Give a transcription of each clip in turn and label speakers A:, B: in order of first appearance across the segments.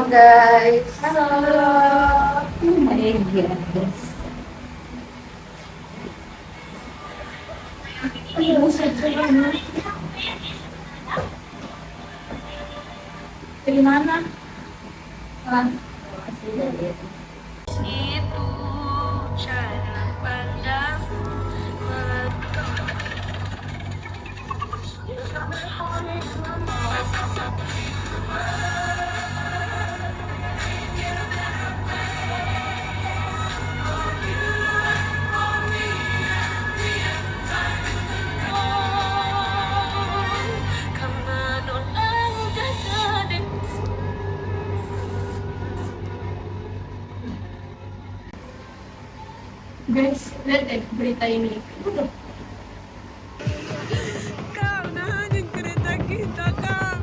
A: guys.
B: Halo.
A: Hai guys.
B: Dari mana?
A: Ah,
C: Itu cara pandangmu.
B: Guys, lihat deh berita ini.
C: Kau nahanin kereta kita, Kak.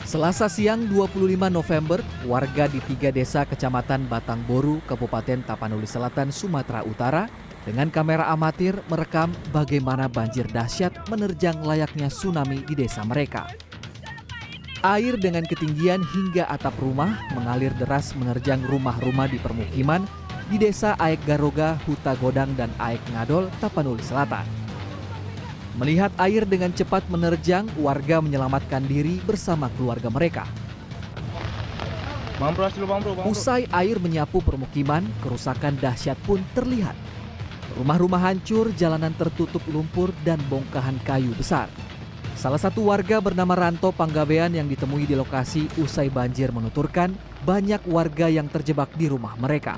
D: Selasa siang 25 November, warga di 3 desa Kecamatan Batangboru, Kabupaten Tapanuli Selatan, Sumatera Utara, dengan kamera amatir merekam bagaimana banjir dahsyat menerjang layaknya tsunami di desa mereka. Air dengan ketinggian hingga atap rumah mengalir deras menerjang rumah-rumah di permukiman di desa Aek Garoga, Huta Godang, dan Aek Ngadol, Tapanuli Selatan. Melihat air dengan cepat menerjang, warga menyelamatkan diri bersama keluarga mereka. Usai air menyapu permukiman, kerusakan dahsyat pun terlihat. Rumah-rumah hancur, jalanan tertutup lumpur, dan bongkahan kayu besar. Salah satu warga bernama Ranto Panggabean yang ditemui di lokasi usai banjir menuturkan banyak warga yang terjebak di rumah mereka.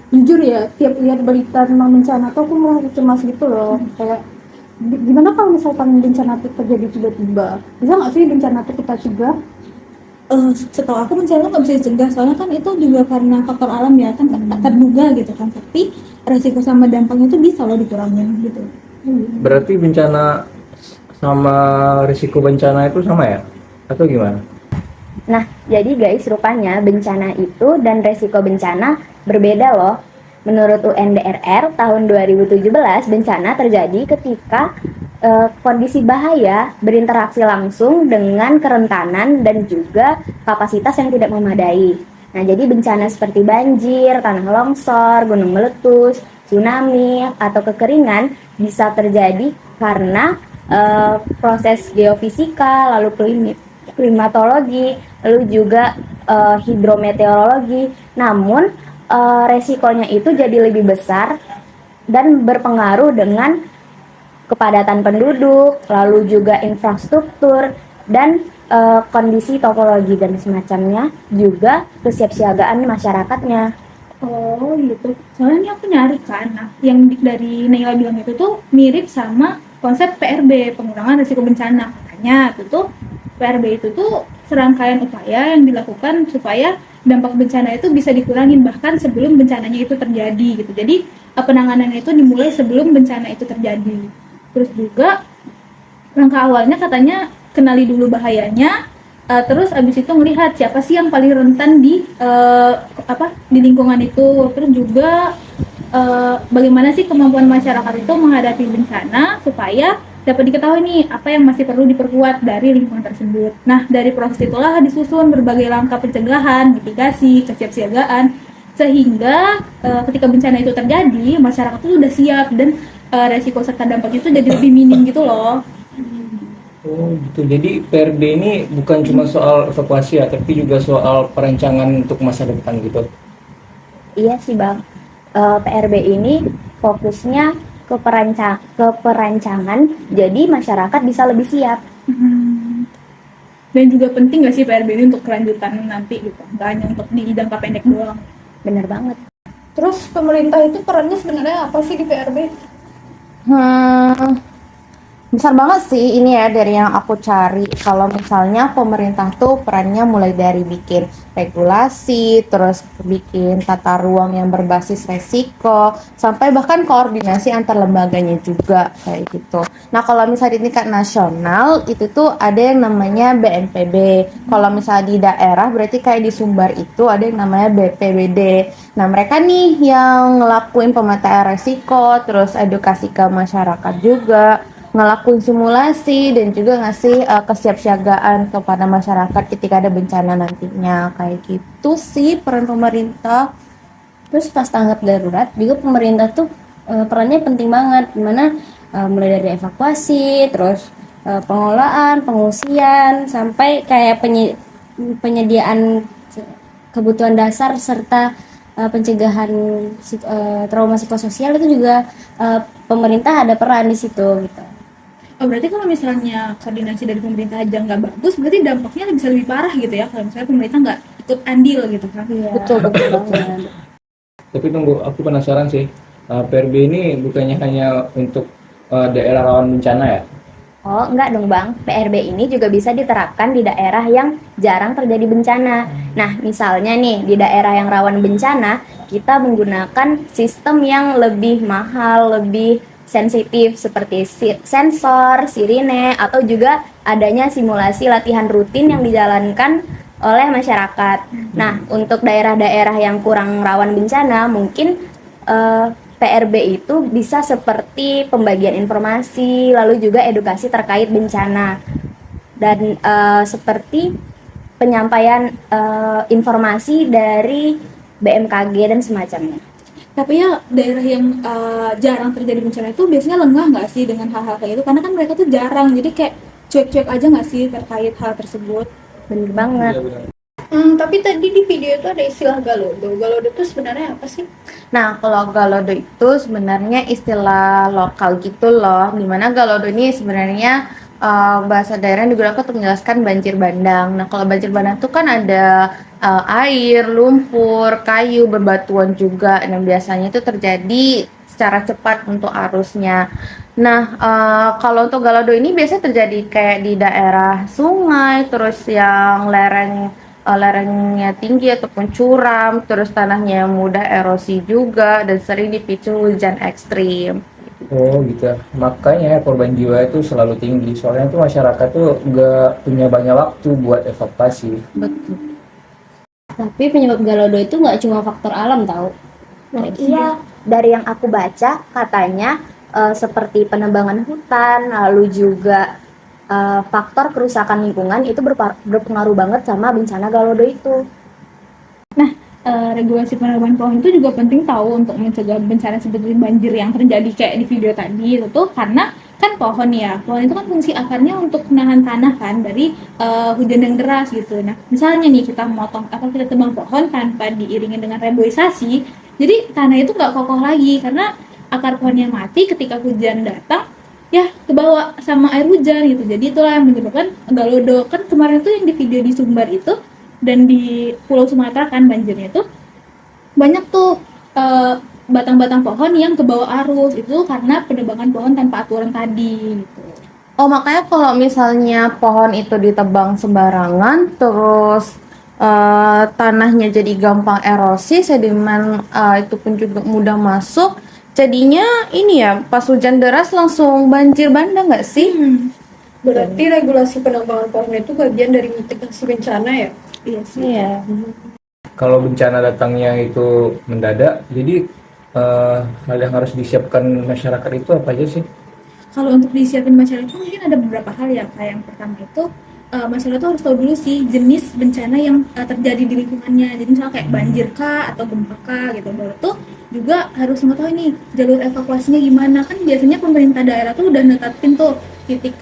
E: Jujur ya, tiap lihat berita tentang bencana tuh aku merasa cemas gitu loh. Kayak gimana kalau misalkan bencana itu terjadi tiba-tiba? Bisa nggak sih bencana itu kita cegah?
F: Setahu aku bencana nggak bisa dicegah, soalnya kan itu juga karena faktor alam ya, kan tak terduga gitu kan. Tapi resiko sama dampaknya itu bisa loh dikurangin gitu.
G: Berarti bencana sama risiko bencana itu sama ya? Atau gimana?
H: Nah, jadi guys, rupanya bencana itu dan resiko bencana berbeda loh. Menurut UNDRR tahun 2017, bencana terjadi ketika kondisi bahaya berinteraksi langsung dengan kerentanan dan juga kapasitas yang tidak memadai. Nah, jadi bencana seperti banjir, tanah longsor, gunung meletus, tsunami, atau kekeringan bisa terjadi karena proses geofisika, lalu klimatologi, lalu juga hidrometeorologi. Namun resikonya itu jadi lebih besar dan berpengaruh dengan kepadatan penduduk, lalu juga infrastruktur dan kondisi topologi dan semacamnya, juga kesiapsiagaan masyarakatnya.
B: Oh gitu. Soalnya ini aku nyari kan, nah, yang dari Naila bilang itu tuh mirip sama konsep PRB, pengurangan risiko bencana. Makanya itu tuh PRB itu tuh serangkaian upaya yang dilakukan supaya dampak bencana itu bisa dikurangin bahkan sebelum bencananya itu terjadi gitu. Jadi penanganannya itu dimulai sebelum bencana itu terjadi. Terus juga langkah awalnya katanya kenali dulu bahayanya, terus abis itu ngelihat siapa sih yang paling rentan di lingkungan itu. Terus juga bagaimana sih kemampuan masyarakat itu menghadapi bencana supaya dapat diketahui nih apa yang masih perlu diperkuat dari lingkungan tersebut. Nah, dari proses itulah disusun berbagai langkah pencegahan, mitigasi, kesiapsiagaan, sehingga ketika bencana itu terjadi, masyarakat itu udah siap dan resiko serta dampaknya itu jadi lebih minim gitu loh.
G: Oh gitu, jadi PRB ini bukan cuma soal evakuasi ya, tapi juga soal perencanaan untuk masa depan gitu.
H: Iya sih Bang, PRB ini fokusnya ke perancangan, jadi masyarakat bisa lebih siap.
B: Dan juga penting nggak sih PRB ini untuk kelanjutan nanti gitu, nggak hanya untuk di jangka pendek doang.
H: Bener banget.
E: Terus pemerintah itu perannya sebenarnya apa sih di PRB?
I: Besar banget sih ini ya dari yang aku cari. Kalau misalnya pemerintah tuh perannya mulai dari bikin regulasi, terus bikin tata ruang yang berbasis resiko, sampai bahkan koordinasi antar lembaganya juga kayak gitu. Nah kalau misalnya di tingkat nasional itu tuh ada yang namanya BNPB. Kalau misalnya di daerah berarti kayak di Sumbar itu ada yang namanya BPBD. Nah mereka nih yang ngelakuin pemetaan resiko, terus edukasi ke masyarakat juga, ngelakuin simulasi dan juga ngasih kesiapsiagaan kepada masyarakat ketika ada bencana nantinya kayak gitu sih peran pemerintah.
H: Terus pas tanggap darurat juga pemerintah tuh perannya penting banget, dimana mulai dari evakuasi, terus pengelolaan, pengungsian, sampai kayak penyediaan kebutuhan dasar serta pencegahan trauma psikososial itu juga pemerintah ada peran di situ gitu.
B: Oh, berarti kalau misalnya koordinasi dari pemerintah aja nggak bagus, berarti dampaknya bisa lebih parah gitu ya kalau misalnya pemerintah nggak ikut andil gitu kan?
H: Iya.
I: Betul banget.
G: Tapi tunggu, aku penasaran sih. PRB ini bukannya hanya untuk daerah rawan bencana ya?
H: Oh, enggak dong Bang. PRB ini juga bisa diterapkan di daerah yang jarang terjadi bencana. Nah, misalnya nih, di daerah yang rawan bencana, kita menggunakan sistem yang lebih mahal, lebih sensitif seperti sensor, sirine, atau juga adanya simulasi latihan rutin yang dijalankan oleh masyarakat. Nah, untuk daerah-daerah yang kurang rawan bencana, mungkin PRB itu bisa seperti pembagian informasi, lalu juga edukasi terkait bencana, dan seperti penyampaian informasi dari BMKG dan semacamnya.
B: Tapi ya daerah yang jarang terjadi bencana itu biasanya lengah nggak sih dengan hal-hal kayak itu? Karena kan mereka tuh jarang, jadi kayak cuek-cuek aja nggak sih terkait hal tersebut?
H: Bener banget.
G: Iya, benar.
A: Tapi tadi di video itu ada istilah galodo. Galodo itu sebenarnya apa sih?
I: Nah kalau galodo itu sebenarnya istilah lokal gitu loh, dimana galodo ini sebenarnya bahasa daerah yang digunakan untuk menjelaskan banjir bandang. Nah kalau banjir bandang itu kan ada air, lumpur, kayu, berbatuan juga, dan biasanya itu terjadi secara cepat untuk arusnya. Nah kalau untuk galodo ini biasanya terjadi kayak di daerah sungai, terus yang lerengnya tinggi ataupun curam, terus tanahnya yang mudah erosi juga, dan sering dipicu hujan ekstrim.
G: Oh gitu. Makanya korban jiwa itu selalu tinggi. Soalnya tuh masyarakat tuh nggak punya banyak waktu buat evakuasi.
I: Betul.
H: Tapi penyebab galodo itu nggak cuma faktor alam tahu. Iya, dari yang aku baca katanya seperti penebangan hutan, lalu juga faktor kerusakan lingkungan itu berpengaruh banget sama bencana galodo itu.
B: Regulasi penebangan pohon itu juga penting tahu untuk mencegah bencana seperti banjir yang terjadi kayak di video tadi itu tuh, karena kan pohon itu kan fungsi akarnya untuk menahan tanah kan dari hujan yang deras gitu. Nah misalnya nih kita motong atau kita tebang pohon tanpa diiringi dengan reboisasi, jadi tanah itu nggak kokoh lagi karena akar pohonnya mati ketika hujan datang ya kebawa sama air hujan gitu. Jadi itulah yang menyebabkan galodo. Kan kemarin tuh yang di video di Sumbar itu dan di Pulau Sumatera kan banjirnya tuh banyak tuh batang-batang pohon yang kebawa arus, itu karena penebangan pohon tanpa aturan tadi gitu.
I: Oh makanya kalau misalnya pohon itu ditebang sembarangan, terus tanahnya jadi gampang erosi, sedimen itu pun juga mudah masuk. Jadinya ini ya pas hujan deras langsung banjir bandang nggak sih?
A: Berarti regulasi penebangan pohon itu bagian dari mitigasi bencana ya?
B: Iya sih.
H: Iya.
G: Kalau bencana datangnya itu mendadak, jadi hal yang harus disiapkan masyarakat itu apa aja sih?
B: Kalau untuk disiapin masyarakat mungkin ada beberapa hal ya. Kayak yang pertama itu masyarakat tuh harus tahu dulu sih jenis bencana yang terjadi di lingkungannya. Jadi misalnya kayak banjir kah atau gempa kah gitu. Baru tuh juga harus mengetahui nih jalur evakuasinya gimana. Kan biasanya pemerintah daerah tuh udah netapin tuh titik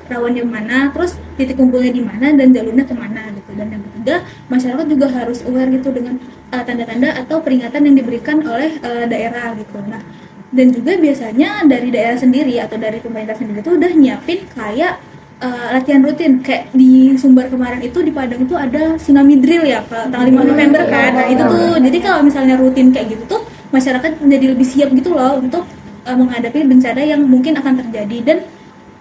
B: rawannya mana, terus titik kumpulnya di mana, dan jalurnya kemana gitu. Dan yang ketiga, masyarakat juga harus aware gitu dengan tanda-tanda atau peringatan yang diberikan oleh daerah gitu. Nah, dan juga biasanya dari daerah sendiri atau dari pemerintah sendiri tuh udah nyiapin kayak latihan rutin. Kayak di Sumbar kemarin itu di Padang itu ada tsunami drill ya tanggal 5 November kan. Nah itu tuh, jadi kalau misalnya rutin kayak gitu tuh masyarakat menjadi lebih siap gitu loh untuk menghadapi bencana yang mungkin akan terjadi. Dan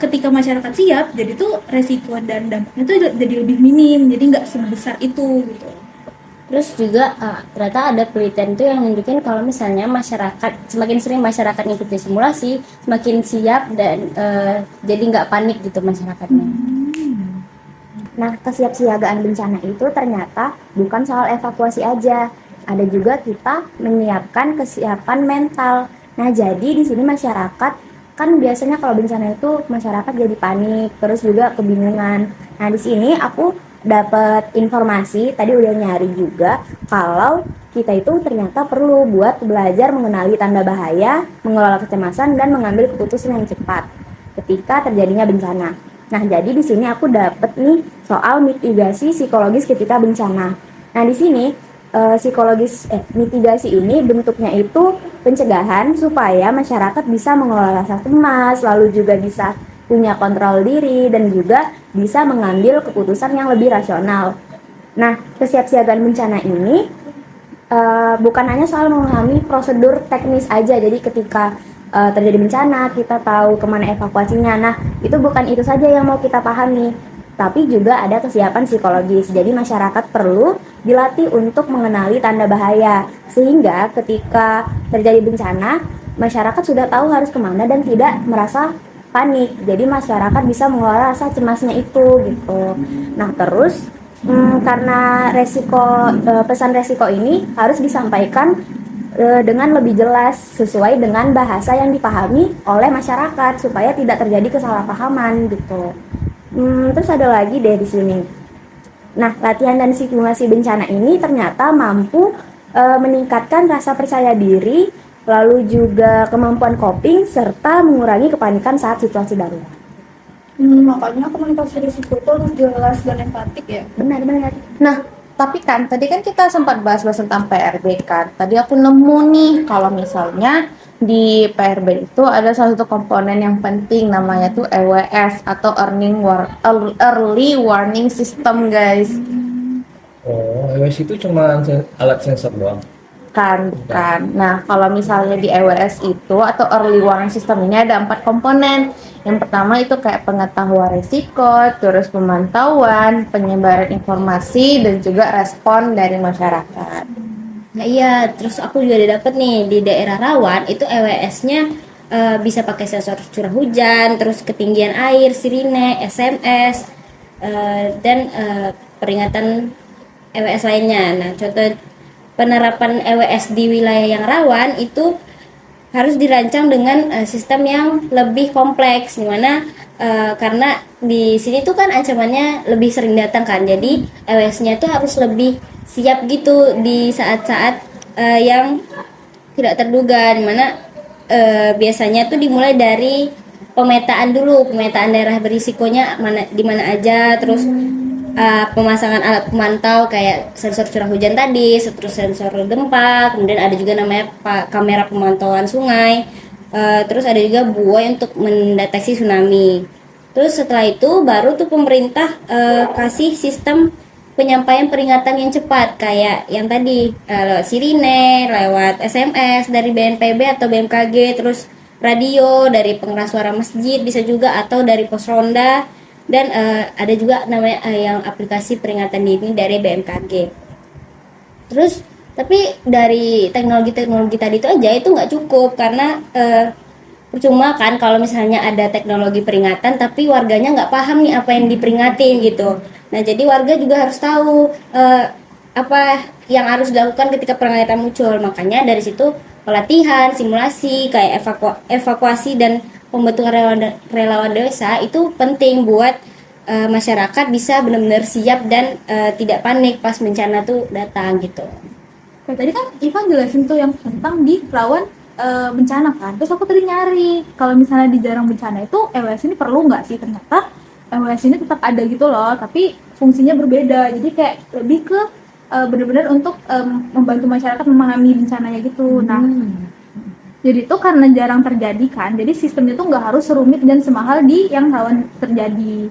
B: ketika masyarakat siap, jadi tuh resiko dan dampaknya tuh jadi lebih minim, jadi nggak sebesar itu gitu.
H: Terus juga ternyata ada penelitian itu yang nunjukin kalau misalnya masyarakat, semakin sering masyarakat ngikuti simulasi, semakin siap dan jadi nggak panik gitu masyarakatnya. Nah, kesiapsiagaan bencana itu ternyata bukan soal evakuasi aja. Ada juga kita menyiapkan kesiapan mental. Nah, jadi di sini masyarakat, kan biasanya kalau bencana itu masyarakat jadi panik, terus juga kebingungan. Nah, di sini aku dapat informasi, tadi udah nyari juga, kalau kita itu ternyata perlu buat belajar mengenali tanda bahaya, mengelola kecemasan, dan mengambil keputusan yang cepat ketika terjadinya bencana. Nah, jadi di sini aku dapat nih soal mitigasi psikologis ketika bencana. Nah, di sini mitigasi ini bentuknya itu pencegahan supaya masyarakat bisa mengelola rasa cemas, lalu juga bisa punya kontrol diri dan juga bisa mengambil keputusan yang lebih rasional. Nah, kesiapsiagaan bencana ini bukan hanya soal memahami prosedur teknis aja. Jadi ketika terjadi bencana, kita tahu kemana evakuasinya. Nah, itu bukan itu saja yang mau kita pahami, tapi juga ada kesiapan psikologis. Jadi masyarakat perlu dilatih untuk mengenali tanda bahaya, sehingga ketika terjadi bencana, masyarakat sudah tahu harus kemana dan tidak merasa panik. Jadi masyarakat bisa mengelola rasa cemasnya itu gitu. Nah, terus karena pesan resiko ini harus disampaikan dengan lebih jelas sesuai dengan bahasa yang dipahami oleh masyarakat supaya tidak terjadi kesalahpahaman gitu. Terus ada lagi deh di sini. Nah, latihan dan simulasi bencana ini ternyata mampu meningkatkan rasa percaya diri, lalu juga kemampuan coping serta mengurangi kepanikan saat situasi darurat.
A: Makanya komunikasi risiko itu harus jelas dan empatik ya.
H: Benar-benar.
I: Nah, tapi kan tadi kan kita sempat bahas tentang PRB kan. Tadi aku nemu nih kalau misalnya di PRB itu ada salah satu komponen yang penting, namanya tuh EWS atau Early Warning System, guys.
G: Oh, EWS itu cuma alat sensor doang.
I: Kan. Nah, kalau misalnya di EWS itu atau Early Warning System ini ada 4 komponen. Yang pertama itu kayak pengetahuan risiko, terus pemantauan, penyebaran informasi, dan juga respon dari masyarakat.
H: Nah iya, terus aku juga dapat nih di daerah rawan itu EWS-nya bisa pakai sensor curah hujan, terus ketinggian air, sirine, SMS, dan peringatan EWS lainnya. Nah, contoh penerapan EWS di wilayah yang rawan itu harus dirancang dengan sistem yang lebih kompleks, dimana karena di sini tuh kan ancamannya lebih sering datang kan, jadi EWS-nya tuh harus lebih siap gitu di saat-saat yang tidak terduga, dimana biasanya tuh dimulai dari pemetaan dulu, pemetaan daerah berisikonya di mana aja, terus pemasangan alat pemantau kayak sensor curah hujan tadi, terus sensor gempa, kemudian ada juga namanya kamera pemantauan sungai, terus ada juga buoy untuk mendeteksi tsunami. Terus setelah itu baru tuh pemerintah kasih sistem penyampaian peringatan yang cepat kayak yang tadi lewat sirine, lewat SMS dari BNPB atau BMKG, terus radio dari pengeras suara masjid bisa juga, atau dari pos ronda. Dan ada juga namanya yang aplikasi peringatan dini dari BMKG. Terus tapi dari teknologi tadi itu aja itu nggak cukup, karena percuma kan kalau misalnya ada teknologi peringatan tapi warganya nggak paham nih apa yang diperingatin gitu. Nah, jadi warga juga harus tahu apa yang harus dilakukan ketika peringatan muncul. Makanya dari situ pelatihan, simulasi kayak evakuasi dan pembentukan relawan desa itu penting buat masyarakat bisa benar-benar siap dan tidak panik pas bencana tuh datang gitu.
B: Kayak tadi kan Ivan jelasin tuh yang tentang di rawan bencana kan. Terus aku tadi nyari kalau misalnya di jarang bencana itu EWS ini perlu nggak sih? Ternyata EWS ini tetap ada gitu loh, tapi fungsinya berbeda. Jadi kayak lebih ke benar-benar untuk membantu masyarakat memahami bencananya gitu. Nah, jadi itu karena jarang terjadi kan, jadi sistemnya tuh nggak harus serumit dan semahal di yang rawan terjadi.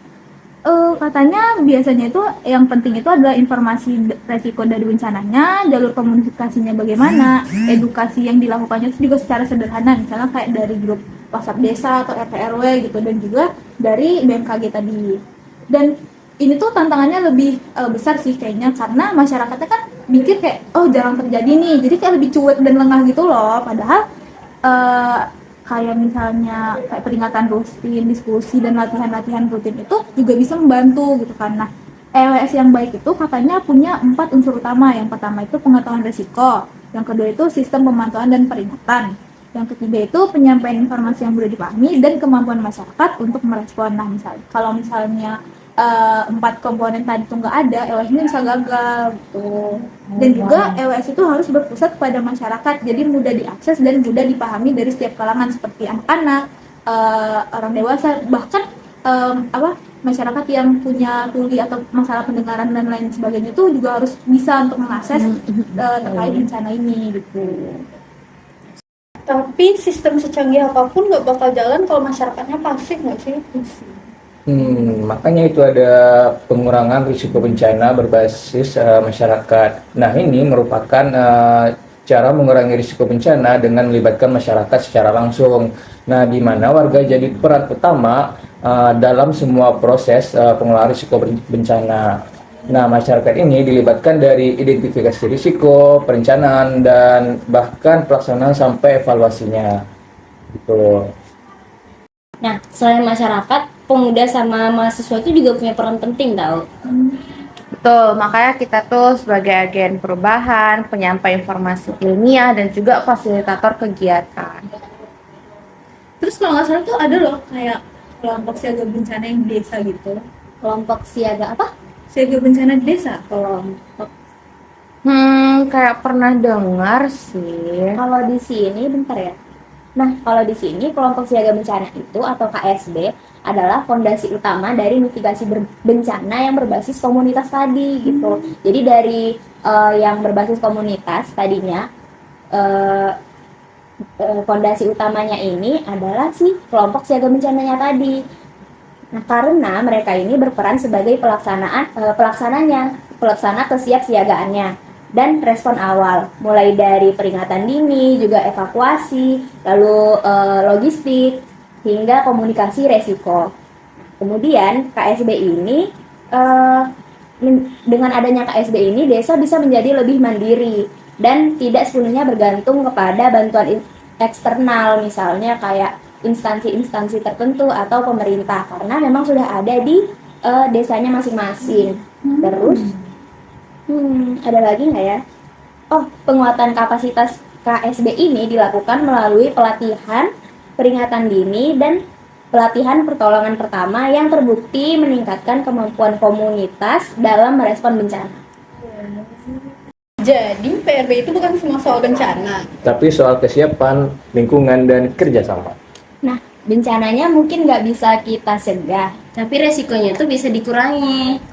B: Katanya biasanya itu yang penting itu adalah informasi resiko dari bencananya, jalur komunikasinya bagaimana, edukasi yang dilakukannya itu juga secara sederhana, misalnya kayak dari grup WhatsApp desa atau RT RW gitu, dan juga dari BMKG tadi. Dan ini tuh tantangannya lebih besar sih kayaknya, karena masyarakatnya kan mikir kayak oh jarang terjadi nih, jadi kayak lebih cuek dan lengah gitu loh. Padahal kayak misalnya kayak peringatan rutin, diskusi dan latihan-latihan rutin itu juga bisa membantu gitu kan. Nah, EWS yang baik itu katanya punya 4 unsur utama. Yang pertama itu pengetahuan risiko, yang kedua itu sistem pemantauan dan peringatan, yang ketiga itu penyampaian informasi yang mudah dipahami dan kemampuan masyarakat untuk merespon. Nah, kalau misalnya 4 komponen tadi itu nggak ada, EWS ini bisa gagal gitu. Dan juga EWS itu harus berpusat pada masyarakat, jadi mudah diakses dan mudah dipahami dari setiap kalangan seperti anak-anak, orang dewasa, bahkan masyarakat yang punya tuli atau masalah pendengaran dan lain sebagainya itu juga harus bisa untuk mengakses terkait bencana ini gitu.
A: Tapi sistem secanggih apapun nggak bakal jalan kalau masyarakatnya pasif nggak sih?
G: Makanya itu ada pengurangan risiko bencana berbasis masyarakat. Nah, ini merupakan cara mengurangi risiko bencana dengan melibatkan masyarakat secara langsung. Nah, di mana warga jadi peran utama dalam semua proses pengelolaan risiko bencana. Nah, masyarakat ini dilibatkan dari identifikasi risiko, perencanaan, dan bahkan pelaksanaan sampai evaluasinya. Gitu.
H: Nah, selain masyarakat, pemuda sama mahasiswa itu juga punya peran penting tau.
I: Betul, makanya kita tuh sebagai agen perubahan, penyampai informasi ilmiah, dan juga fasilitator kegiatan.
B: Terus kalau nggak salah tuh ada loh kayak kelompok siaga bencana yang di desa gitu.
H: Kelompok siaga apa?
B: Siaga bencana di desa. Kelompok.
I: Kayak pernah dengar sih.
H: Kalau di sini, bentar ya. Nah, kalau di sini kelompok siaga bencana itu atau KSB adalah fondasi utama dari mitigasi bencana yang berbasis komunitas tadi gitu. Jadi dari yang berbasis komunitas tadinya fondasi utamanya ini adalah si kelompok siaga bencananya tadi. Nah, karena mereka ini berperan sebagai pelaksana kesiapsiagaannya dan respon awal, mulai dari peringatan dini, juga evakuasi, lalu logistik, hingga komunikasi resiko. Kemudian KSB ini, dengan adanya KSB ini, desa bisa menjadi lebih mandiri dan tidak sepenuhnya bergantung kepada bantuan eksternal, misalnya kayak instansi-instansi tertentu atau pemerintah, karena memang sudah ada di desanya masing-masing. Terus ada lagi nggak ya? Oh, penguatan kapasitas KSB ini dilakukan melalui pelatihan, peringatan dini, dan pelatihan pertolongan pertama yang terbukti meningkatkan kemampuan komunitas dalam merespon bencana.
A: Jadi PRB itu bukan cuma soal bencana,
G: Tapi soal kesiapan, lingkungan, dan kerjasama.
H: Nah, bencananya mungkin nggak bisa kita cegah, tapi resikonya itu bisa dikurangi.